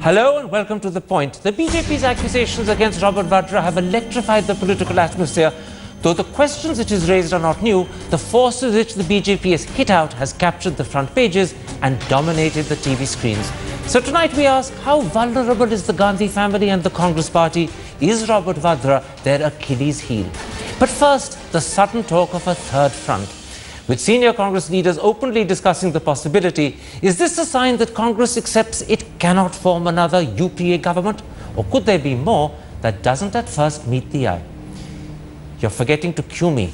Hello and welcome to The Point. The BJP's accusations against Robert Vadra have electrified the political atmosphere. Though the questions it has raised are not new, the force with which the BJP has hit out has captured the front pages and dominated the TV screens. So tonight we ask, how vulnerable is the Gandhi family and the Congress party? Is Robert Vadra their Achilles heel? But first, the sudden talk of a third front. With senior Congress leaders openly discussing the possibility, is this a sign that Congress accepts it cannot form another UPA government? Or could there be more that doesn't at first meet the eye? You're forgetting to cue me.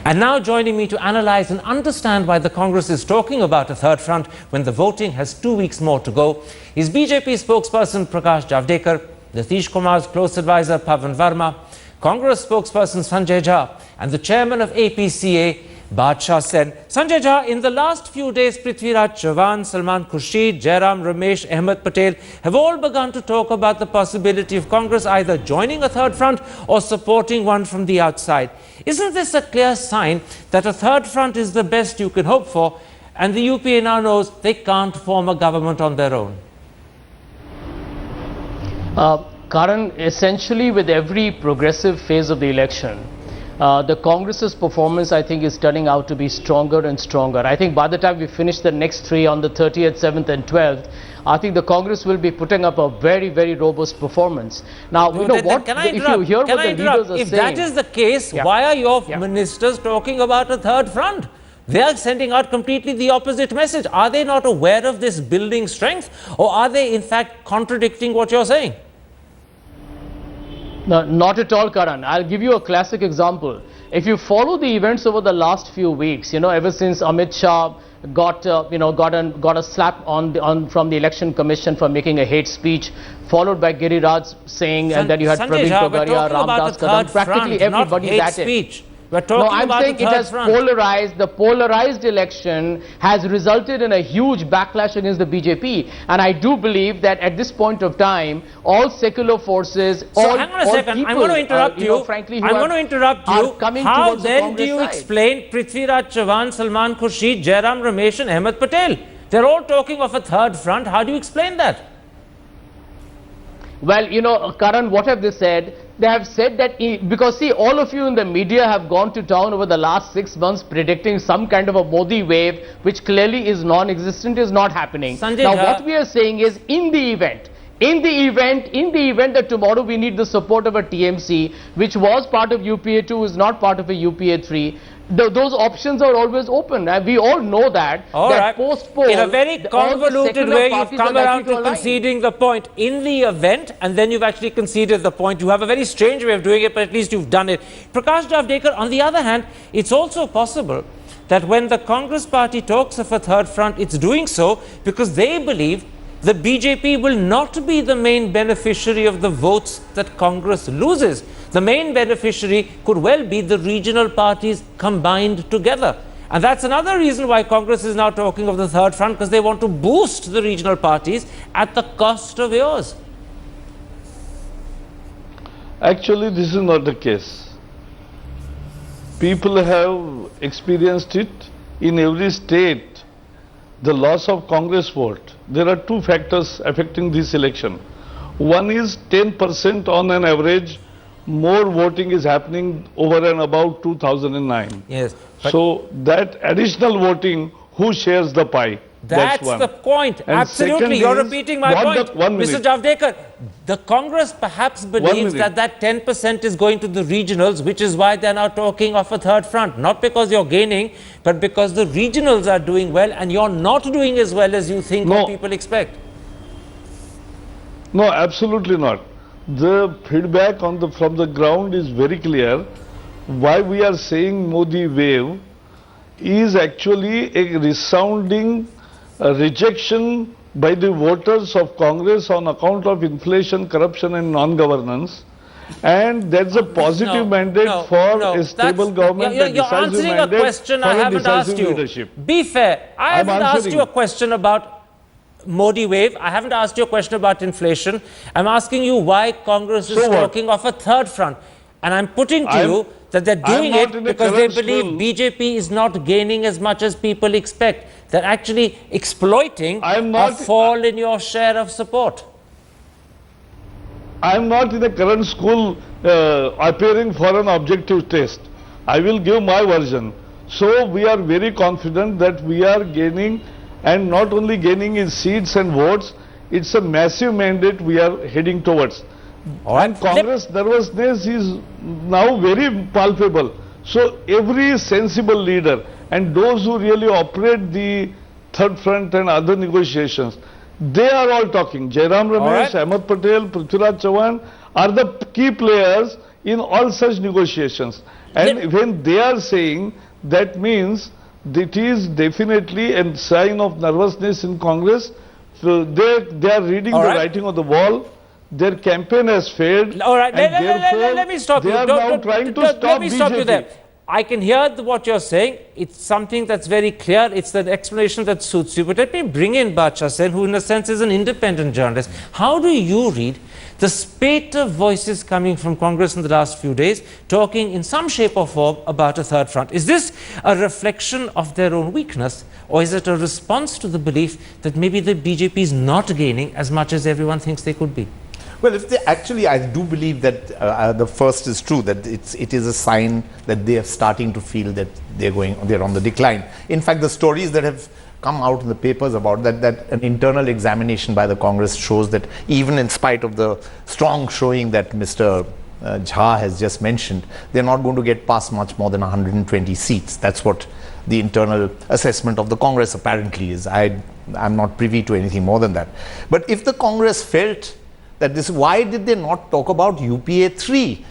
And now joining me to analyze and understand why the Congress is talking about a third front when the voting has 2 weeks more to go is BJP spokesperson Prakash Javadekar, Nitish Kumar's close advisor Pavan Verma, Congress spokesperson Sanjay Jha, and the chairman of APCA, Badshah Sen. Sanjay Jha, in the last few days, Prithviraj Chavan, Salman Khurshid, Jairam Ramesh, Ahmed Patel have all begun to talk about the possibility of Congress either joining a third front or supporting one from the outside. Isn't this a clear sign that a third front is the best you can hope for, and the UPA now knows they can't form a government on their own? Karan, essentially with every progressive phase of the election, the Congress's performance, I think, is turning out to be stronger and stronger. I think by the time we finish the next three on the 30th, 7th and 12th, I think the Congress will be putting up a very, very robust performance. Now, you know what, if you hear what the leaders are saying... If that is the case, why are your ministers talking about a third front? They are sending out completely the opposite message. Are they not aware of this building strength, or are they in fact contradicting what you're saying? No, not at all, Karan. I'll give you a classic example. If you follow the events over the last few weeks, you know, ever since Amit Shah got a slap from the Election Commission for making a hate speech, followed by Giriraj saying, and then you had Praveen Togaria, Ramdas Kadam, practically everybody at it. We're talking I'm about saying it has polarized. The polarized election has resulted in a huge backlash against the BJP, and I do believe that at this point of time, all secular forces, hang on a second. People, I'm going to interrupt you. Frankly, I'm going to interrupt you. How then do you explain Prithviraj Chavan, Salman Khurshid, Jairam Ramesh, and Ahmed Patel? They're all talking of a third front. How do you explain that? Well, you know, Karan, what have they said? They have said that, because see, all of you in the media have gone to town over the last 6 months predicting some kind of a Modi wave, which clearly is non-existent, is not happening. Sanjay now, Jha, what we are saying is, in the event that tomorrow we need the support of a TMC, which was part of UPA 2, is not part of a UPA 3, those options are always open, and we all know that. Post-poll, in a very convoluted way, you've come around to conceding the point. In the event, and then you've actually conceded the point. You have a very strange way of doing it, but at least you've done it. Prakash Javadekar, on the other hand, it's also possible that when the Congress party talks of a third front, it's doing so because they believe the BJP will not be the main beneficiary of the votes that Congress loses. The main beneficiary could well be the regional parties combined together. And that's another reason why Congress is now talking of the third front, because they want to boost the regional parties at the cost of yours. Actually, this is not the case. People have experienced it in every state, the loss of Congress vote. There are two factors affecting this election. One is 10% on an average more voting is happening over and about 2009. Yes. So that additional voting, who shares the pie? That's the point. And absolutely. You're repeating my point. Mr. Javadekar, the Congress perhaps believes that 10% is going to the regionals, which is why they're now talking of a third front. Not because you're gaining, but because the regionals are doing well and you're not doing as well as you think or people expect. No, absolutely not. The feedback from the ground is very clear. Why we are saying Modi wave is actually a resounding rejection by the voters of Congress on account of inflation, corruption and non-governance. And there's a positive mandate for a stable government. You're answering a question I haven't asked you. Leadership. Be fair. I haven't asked you a question about Modi wave. I haven't asked you a question about inflation. I'm asking you why Congress is talking of a third front. And I'm putting to you that they're doing it because they believe BJP is not gaining as much as people expect. They're actually exploiting a fall in your share of support. I am not in the current school appearing for an objective test. I will give my version. So we are very confident that we are gaining, and not only gaining in seats and votes, it's a massive mandate we are heading towards. And Congress nervousness is now very palpable. So every sensible leader and those who really operate the third front and other negotiations, they are all talking. Jairam Ramesh, Ahmed Patel, Prithviraj Chavan are the key players in all such negotiations. And when they are saying, that means it is definitely a sign of nervousness in Congress. So they are reading the writing on the wall. Their campaign has failed. All right, let me stop you. They are now trying to stop Let me stop BJP. you there. I can hear what you're saying. It's something that's very clear. It's the explanation that suits you. But let me bring in Badshah Sen, who in a sense is an independent journalist. How do you read the spate of voices coming from Congress in the last few days, talking in some shape or form about a third front? Is this a reflection of their own weakness, or is it a response to the belief that maybe the BJP is not gaining as much as everyone thinks they could be? Well, if they actually, I do believe that the first is true, that it is a sign that they are starting to feel that they're on the decline. In fact, the stories that have come out in the papers about that an internal examination by the Congress shows that even in spite of the strong showing that Mr. Jha has just mentioned, they're not going to get past much more than 120 seats. That's what the internal assessment of the Congress apparently is. I'm not privy to anything more than that. But if the Congress felt that this, why did they not talk about UPA 3?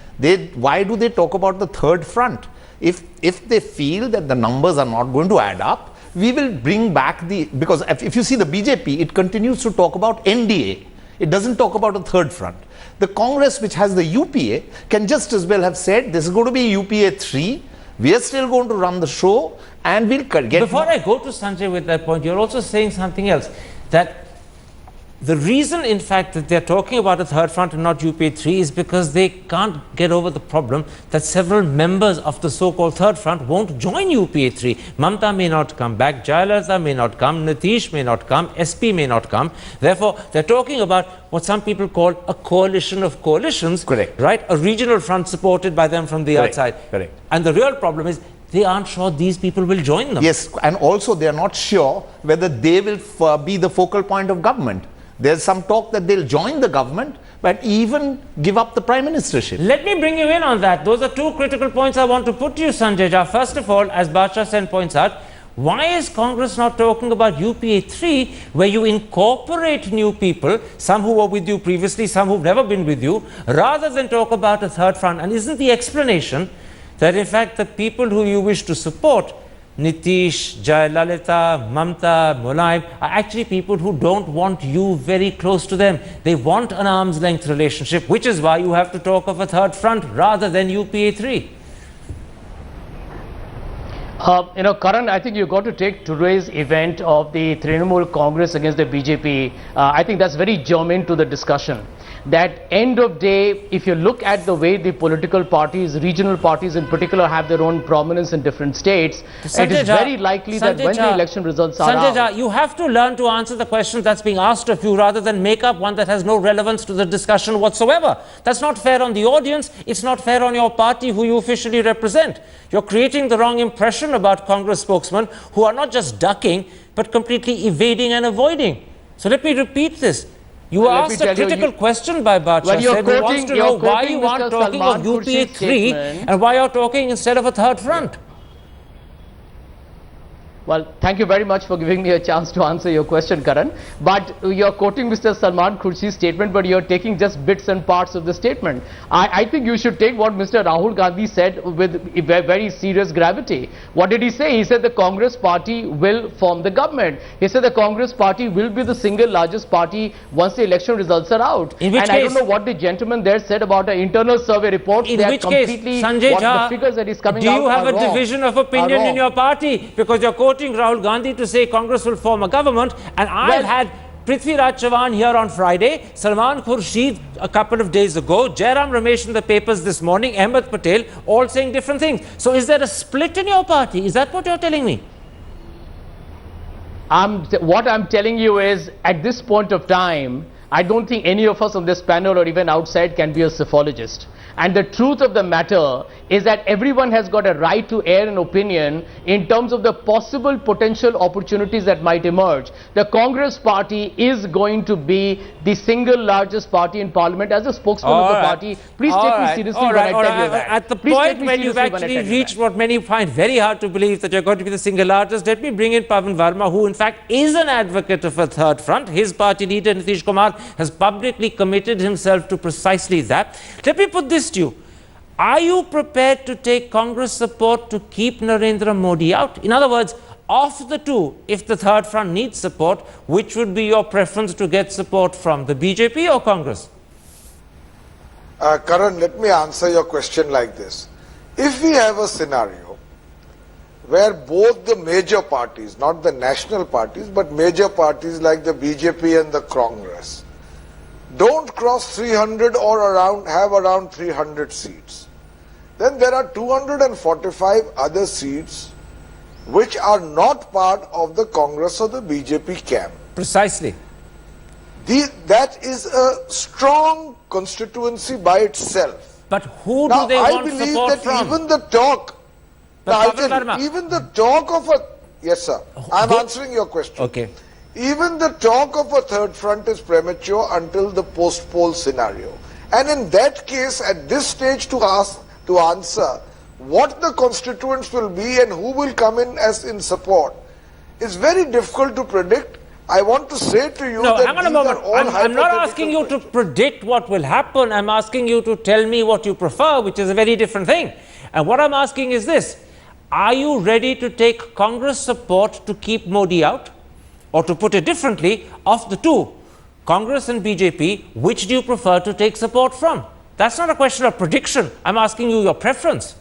Why do they talk about the third front? If they feel that the numbers are not going to add up, we will bring back because if you see the BJP, it continues to talk about NDA. It doesn't talk about a third front. The Congress, which has the UPA, can just as well have said, this is going to be UPA 3. We are still going to run the show and we'll get... Before I go to Sanjay with that point, you're also saying something else. That the reason, in fact, that they're talking about a third front and not UPA 3 is because they can't get over the problem that several members of the so-called third front won't join UPA 3. Mamta may not come back, Jayalalitha may not come, Nitish may not come, SP may not come. Therefore, they're talking about what some people call a coalition of coalitions. Correct. Right? A regional front supported by them from the outside. Correct. And the real problem is they aren't sure these people will join them. Yes, and also they are not sure whether they will be the focal point of government. There's some talk that they'll join the government, but even give up the prime ministership. Let me bring you in on that. Those are two critical points I want to put to you, Sanjay Jha. First of all, as Badshah Sen points out, why is Congress not talking about UPA 3, where you incorporate new people, some who were with you previously, some who've never been with you, rather than talk about a third front? And isn't the explanation that, in fact, the people who you wish to support, Nitish, Jayalalitha, Mamta, Mulayam, are actually people who don't want you very close to them. They want an arm's length relationship, which is why you have to talk of a third front rather than UPA 3. Karan, I think you've got to take today's event of the Trinamool Congress against the BJP. I think that's very germane to the discussion. That end of day, if you look at the way the political parties, regional parties in particular, have their own prominence in different states, it is very likely that when the election results are out... Sanjay Jha, you have to learn to answer the question that's being asked of you rather than make up one that has no relevance to the discussion whatsoever. That's not fair on the audience. It's not fair on your party who you officially represent. You're creating the wrong impression about Congress spokesmen who are not just ducking, but completely evading and avoiding. So let me repeat this. You were asked a critical question by Badshah Sen, who wants to know why you aren't talking of UPA 3 and why you're talking instead of a third front. Well, thank you very much for giving me a chance to answer your question, Karan. But you're quoting Mr. Salman Khurshid's statement, but you're taking just bits and parts of the statement. I think you should take what Mr. Rahul Gandhi said with very serious gravity. What did he say? He said the Congress party will form the government. He said the Congress party will be the single largest party once the election results are out. In which and case, I don't know what the gentleman there said about an internal survey report. In which case, Sanjay Jha, the figures that is coming do out you have a wrong, division of opinion in your party? Because you're quoting Rahul Gandhi to say Congress will form a government, and I've had Prithvi Raj Chavan here on Friday, Salman Khurshid a couple of days ago, Jairam Ramesh in the papers this morning, Ahmed Patel, all saying different things. So is there a split in your party? Is that what you're telling me? What I'm telling you is, at this point of time, I don't think any of us on this panel or even outside can be a psephologist. And the truth of the matter is that everyone has got a right to air an opinion in terms of the possible potential opportunities that might emerge. The Congress party is going to be the single largest party in parliament. As a spokesman of the party, please take me seriously when I tell you that. At the point when you've actually reached what many find very hard to believe, that you're going to be the single largest, let me bring in Pavan Verma, who in fact is an advocate of a third front. His party leader Nitish Kumar has publicly committed himself to precisely that. Let me put this to you. Are you prepared to take Congress support to keep Narendra Modi out? In other words, of the two, if the third front needs support, which would be your preference to get support from, the BJP or Congress? Karan, let me answer your question like this. If we have a scenario where both the major parties, not the national parties, but major parties like the BJP and the Congress, don't cross 300 or have around 300 seats, then there are 245 other seats which are not part of the Congress or the BJP camp. Precisely. That is a strong constituency by itself. But who do they want support from? I believe that even the talk, even the talk of a, yes sir, I'm answering your question. Okay. Even the talk of a third front is premature until the post-poll scenario. And in that case, at this stage to answer what the constituents will be and who will come in as in support is very difficult to predict. I want to say to you that hang on a moment. I'm not asking you to predict what will happen. I'm asking you to tell me what you prefer, which is a very different thing. And what I'm asking is this. Are you ready to take Congress support to keep Modi out? Or to put it differently, of the two, Congress and BJP, which do you prefer to take support from? That's not a question of prediction. I'm asking you your preference.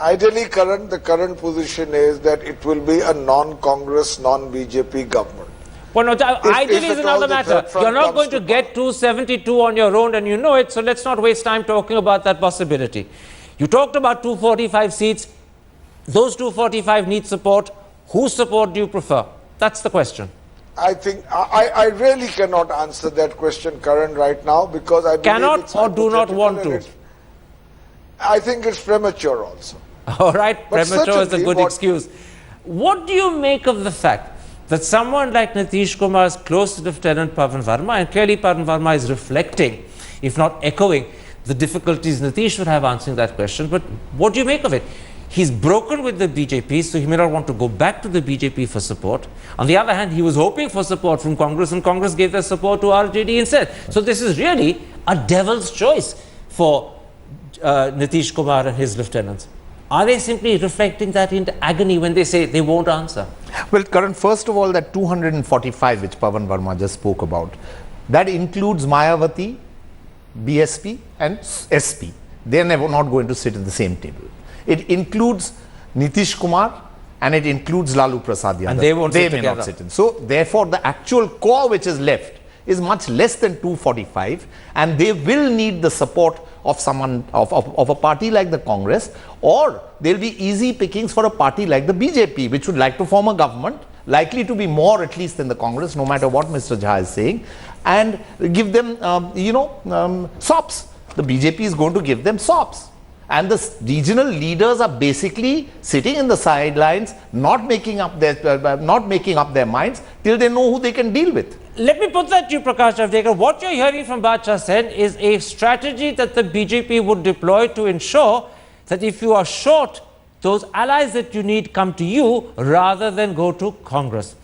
Ideally, the current position is that it will be a non-Congress, non-BJP government. Well, no, ideally is another matter. You're not going to get 272 on your own and you know it, so let's not waste time talking about that possibility. You talked about 245 seats. Those 245 need support. Whose support do you prefer? That's the question. I think I really cannot answer that question, Karan, right now, because I believe cannot it's or do not want to. I think it's premature also. All right, but premature is a good excuse. What do you make of the fact that someone like Nitish Kumar is close to Lieutenant Pavan Verma, and clearly Pavan Verma is reflecting, if not echoing, the difficulties Nitish would have answering that question? But what do you make of it? He's broken with the BJP, so he may not want to go back to the BJP for support. On the other hand, he was hoping for support from Congress, and Congress gave their support to RJD instead. So this is really a devil's choice for Nitish Kumar and his lieutenants. Are they simply reflecting that into agony when they say they won't answer? Well, Karan, first of all, that 245 which Pavan Verma just spoke about, that includes Mayawati, BSP and SP. They are never not going to sit at the same table. It includes Nitish Kumar and it includes Lalu Prasad Yadav. And they won't sit may together. not sit in. So, therefore, the actual core which is left is much less than 245, and they will need the support of someone of a party like the Congress, or there will be easy pickings for a party like the BJP, which would like to form a government, likely to be more at least than the Congress, no matter what Mr. Jha is saying, and give them, SOPs. The BJP is going to give them SOPs. And the regional leaders are basically sitting in the sidelines, not making up their minds till they know who they can deal with. Let me put that to you, Prakash Javadekar. What you're hearing from Badshah Sen is a strategy that the BJP would deploy to ensure that if you are short, those allies that you need come to you rather than go to Congress.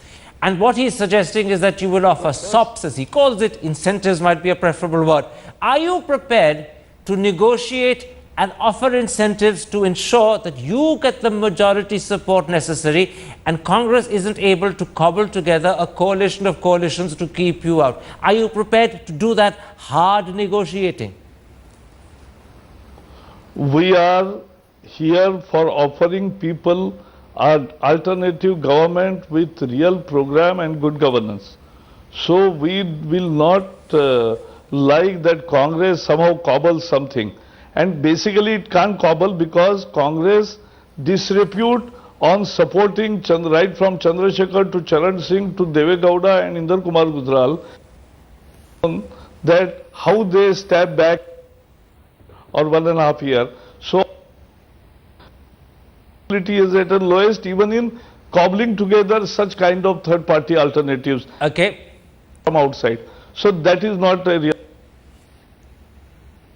And what he's suggesting is that you will offer SOPs, as he calls it. Incentives might be a preferable word. Are you prepared to negotiate and offer incentives to ensure that you get the majority support necessary and Congress isn't able to cobble together a coalition of coalitions to keep you out? Are you prepared to do that hard negotiating? We are here for offering people an alternative government with real program and good governance. So we will not like that Congress somehow cobbles something. And basically it can't cobble because Congress disrepute on supporting right from Chandrasekhar to Charan Singh to Deve Gowda and Inder Kumar Gujral, that how they step back or 1.5 years. So is at the lowest even in cobbling together such kind of third party alternatives from outside. So that is not a real.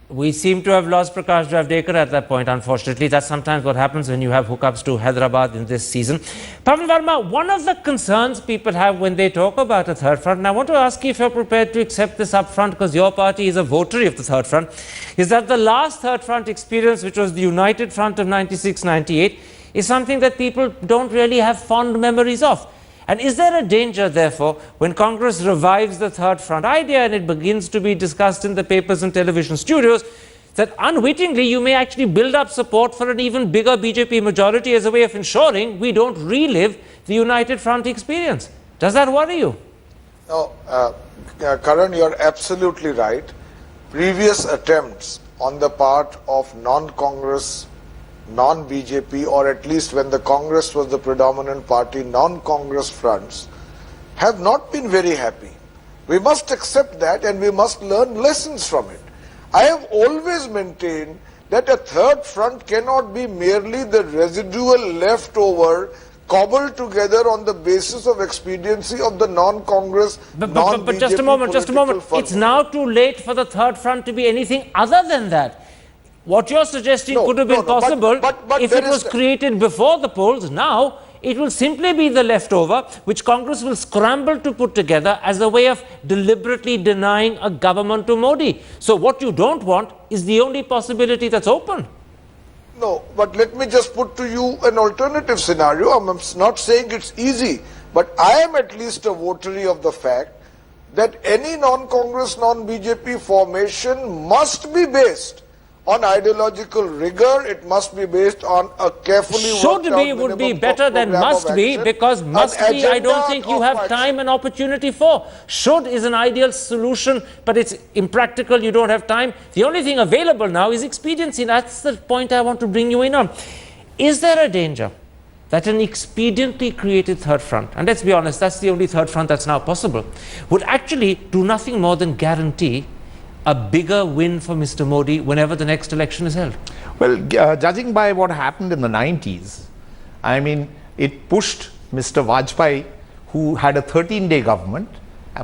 We seem to have lost Prakash Javadekar at that point, unfortunately. That's sometimes what happens when you have hookups to Hyderabad in this season. Pavan Verma, one of the concerns people have when they talk about a third front, and I want to ask you if you're prepared to accept this up front because your party is a votary of the third front, is that the last third front experience, which was the United Front of 96-98, is something that people don't really have fond memories of. And is there a danger, therefore, when Congress revives the third front idea and it begins to be discussed in the papers and television studios, that unwittingly you may actually build up support for an even bigger BJP majority as a way of ensuring we don't relive the United Front experience? Does that worry you? No, Karan, you're absolutely right. Previous attempts on the part of non-Congress, non-BJP, or at least when the Congress was the predominant party, non-Congress fronts have not been very happy. We must accept that and we must learn lessons from it. I have always maintained that a third front cannot be merely the residual leftover cobbled together on the basis of expediency of the non-Congress, non-BJP. But just a moment. It's now too late for the third front to be anything other than that. What you're suggesting could have been possible if it was created before the polls. Now, it will simply be the leftover, which Congress will scramble to put together as a way of deliberately denying a government to Modi. So what you don't want is the only possibility that's open. No, but let me just put to you an alternative scenario. I'm not saying it's easy, but I am at least a votary of the fact that any non-Congress, non-BJP formation must be based on ideological rigor. It must be based on a carefully worked out Should be would be better than must be, because must be I don't think you have time and opportunity for. Should is an ideal solution, but it's impractical. You don't have time. The only thing available now is expediency. That's the point I want to bring you in on. Is there a danger that an expediently created third front, and let's be honest, that's the only third front that's now possible, would actually do nothing more than guarantee a bigger win for Mr. Modi whenever the next election is held? Well, judging by what happened in the 90s, I mean, it pushed Mr. Vajpayee, who had a 13-day government,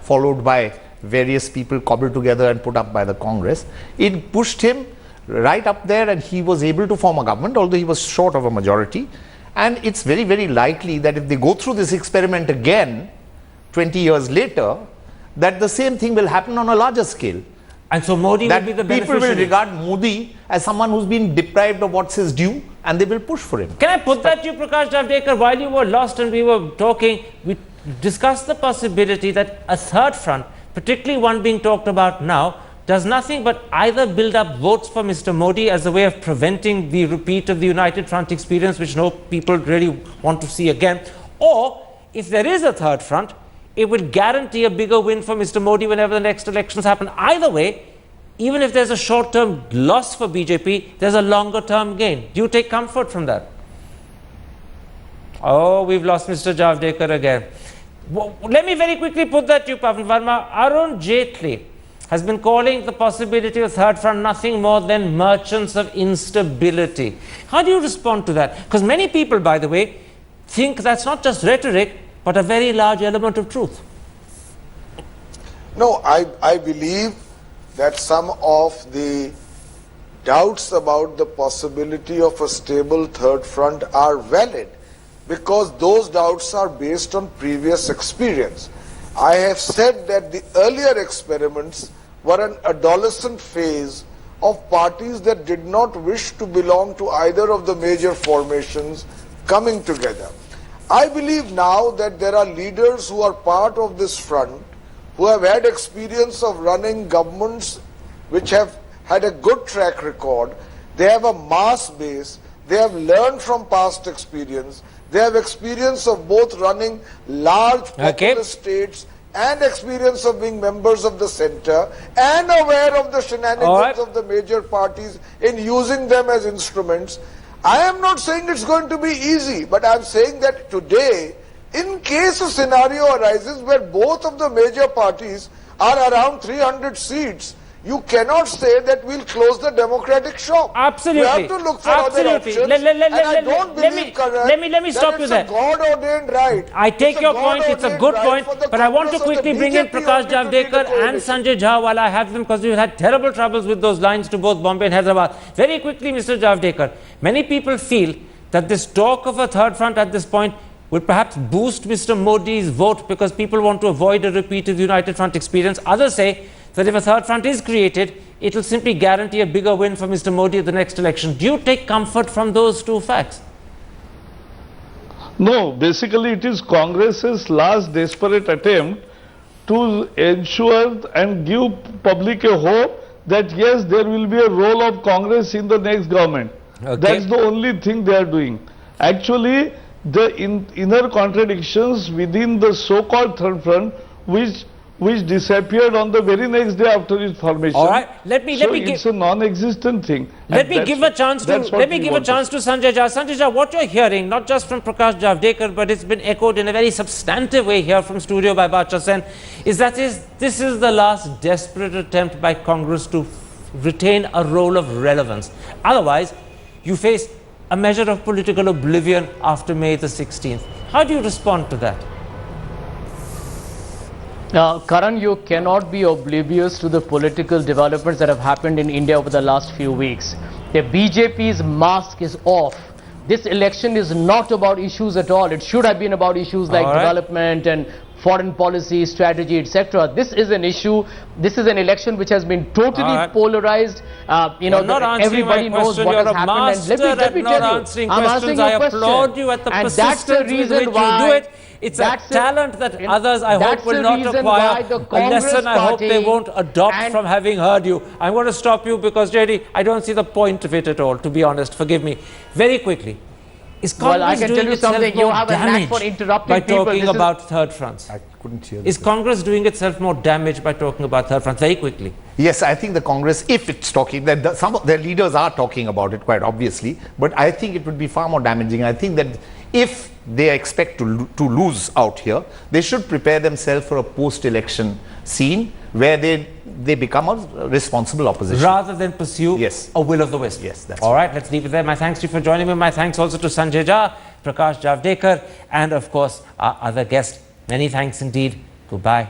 followed by various people cobbled together and put up by the Congress. It pushed him right up there and he was able to form a government, although he was short of a majority. And it's very, very likely that if they go through this experiment again, 20 years later, that the same thing will happen on a larger scale. And so Modi will be the beneficiary. People will regard Modi as someone who's been deprived of what's his due, and they will push for him. Can I put that to you, Prakash Javadekar? While you were lost and we were talking, we discussed the possibility that a third front, particularly one being talked about now, does nothing but either build up votes for Mr. Modi as a way of preventing the repeat of the United Front experience, which no people really want to see again, or if there is a third front, it will guarantee a bigger win for Mr. Modi whenever the next elections happen. Either way, even if there's a short-term loss for BJP, there's a longer-term gain. Do you take comfort from that? Oh, we've lost Mr. Javadekar again. Well, let me very quickly put that to you, Pavan Verma. Arun Jaitley has been calling the possibility of third front nothing more than merchants of instability. How do you respond to that? Because many people, by the way, think that's not just rhetoric, but a very large element of truth. No, I believe that some of the doubts about the possibility of a stable third front are valid, because those doubts are based on previous experience. I have said that the earlier experiments were an adolescent phase of parties that did not wish to belong to either of the major formations coming together. I believe now that there are leaders who are part of this front, who have had experience of running governments which have had a good track record. They have a mass base. They have learned from past experience. They have experience of both running large populous states and experience of being members of the centre and aware of the shenanigans of the major parties in using them as instruments. I am not saying it's going to be easy, but I am saying that today, in case a scenario arises where both of the major parties are around 300 seats, you cannot say that we'll close the democratic shop. Absolutely. We have to look for other options. I don't believe, Karan, let me stop you there. It's a God-ordained right. I take your point, it's a good point, but I want to quickly bring in Prakash Javadekar and Sanjay Jha while I have them, because we've had terrible troubles with those lines to both Bombay and Hyderabad. Very quickly, Mr. Javadekar, many people feel that this talk of a third front at this point would perhaps boost Mr. Modi's vote because people want to avoid a repeat of the United Front experience. Others say that if a third front is created, it will simply guarantee a bigger win for Mr. Modi at the next election. Do you take comfort from those two facts? No, basically it is Congress's last desperate attempt to ensure and give public a hope that yes, there will be a role of Congress in the next government. Okay. That's the only thing they are doing. Actually, the inner contradictions within the so-called third front, which disappeared on the very next day after its formation. All right, it's a non-existent thing. Let me give a chance to Sanjay Jha. Sanjay Jha, what you're hearing, not just from Prakash Javadekar, but it's been echoed in a very substantive way here from studio by Bacha Sen, is that this is the last desperate attempt by Congress to retain a role of relevance. Otherwise, you face a measure of political oblivion after May the 16th. How do you respond to that? Karan, you cannot be oblivious to the political developments that have happened in India over the last few weeks. The BJP's mask is off. This election is not about issues at all. It should have been about issues like development and foreign policy, strategy, etc. This is an issue. This is an election which has been totally polarized. Everybody knows what has happened. And let me tell you, I'm answering your question. I applaud you at the persistence with which you do it. It's a talent that others, I hope, will not acquire. A lesson I hope they won't adopt from having heard you. I'm going to stop you because, JD, I don't see the point of it at all, to be honest. Forgive me. Very quickly. Is Congress doing itself more damage by talking about third fronts? I couldn't hear. Is Congress doing itself more damage by talking about third fronts? Very quickly. Yes, I think the Congress, if it's talking, that some of their leaders are talking about it quite obviously, but I think it would be far more damaging. I think that if they expect to lose out here, they should prepare themselves for a post-election scene where they become a responsible opposition. Rather than pursue a will of the West. Yes, that's all right. Let's leave it there. My thanks to you for joining me. My thanks also to Sanjay Jha, Prakash Javadekar, and of course our other guest. Many thanks indeed. Goodbye.